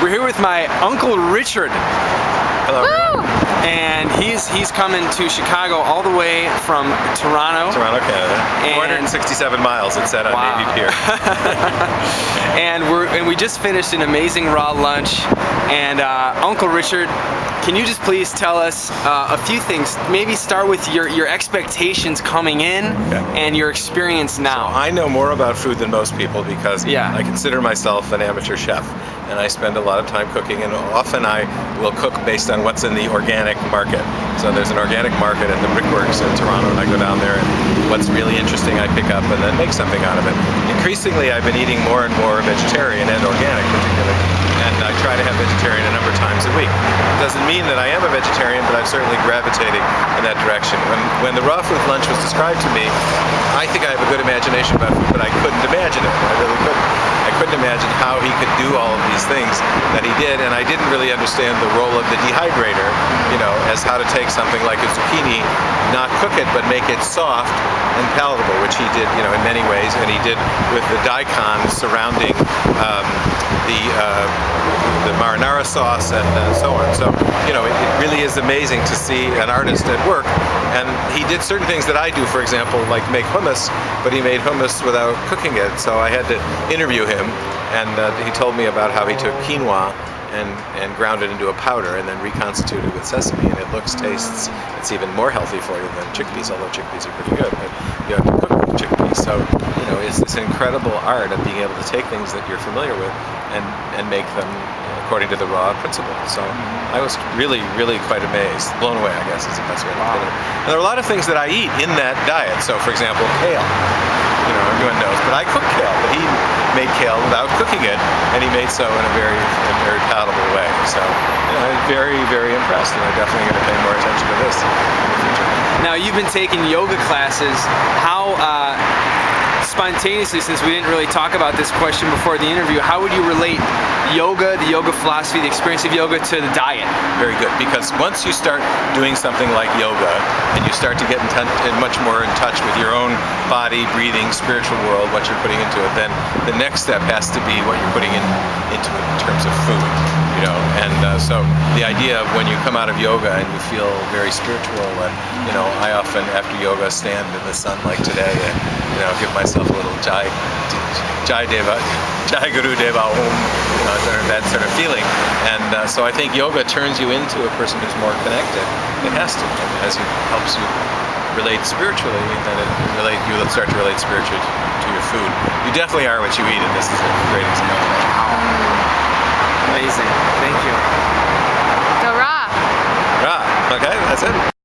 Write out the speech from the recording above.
We're here with my Uncle Richard. Hello, everyone. And he's coming to Chicago all the way from Toronto. Toronto, Canada. 467 miles, it said on Navy Pier. and we just finished an amazing raw lunch. And Uncle Richard, can you just please tell us a few things? Maybe start with your expectations coming in and your experience now. So I know more about food than most people because I consider myself an amateur chef. And I spend a lot of time cooking, and often I will cook based on what's in the organic market. So there's an organic market at the Brickworks in Toronto, and I go down there, and what's really interesting I pick up and then make something out of it. Increasingly, I've been eating more and more vegetarian and organic, particularly, and I try to have vegetarian a number of times a week. It doesn't mean that I am a vegetarian, but I'm certainly gravitating in that direction. When the raw food lunch was described to me, I think I have a good imagination about food, but I couldn't imagine it. I really couldn't. I couldn't imagine how he could do all of these things that he did, and I didn't really understand the role of the dehydrator, as how to take something like a zucchini, not cook it, but make it soft and palatable, which he did, in many ways, and he did with the daikon surrounding the marinara sauce and so on. So, it really is amazing to see an artist at work, and he did certain things that I do, for example, like make hummus, but he made hummus without cooking it, so I had to interview him, and he told me about how he took quinoa and ground it into a powder and then reconstituted with sesame, and it tastes, it's even more healthy for you than chickpeas, although chickpeas are pretty good, but you have to cook with chickpeas. So, it's this incredible art of being able to take things that you're familiar with and make them according to the raw principle. So I was really, really quite amazed, blown away, I guess is the best way to put it. And there are a lot of things that I eat in that diet. So, for example, kale. Everyone knows, but I cook kale, but he made kale without cooking it, and he made so in a very palatable way. So, I'm very, very impressed, and I'm definitely going to pay more attention to this in the future. Now, you've been taking yoga classes. How spontaneously, since we didn't really talk about this question before the interview, how would you relate yoga, the yoga philosophy, the experience of yoga to the diet? Very good, because once you start doing something like yoga and you start to get much more in touch with your own body, breathing, spiritual world, what you're putting into it, then the next step has to be what you're putting into it in terms of food. And so the idea of when you come out of yoga and you feel very spiritual, I often after yoga stand in the sun like today and give myself a little Jai Guru Deva Om, that sort of feeling. And so I think yoga turns you into a person who's more connected. It has to, as it helps you relate spiritually, then you'll start to relate spiritually to your food. You definitely are what you eat, and this is a great example. Amazing. Thank you. Go raw. Raw. Okay, that's it.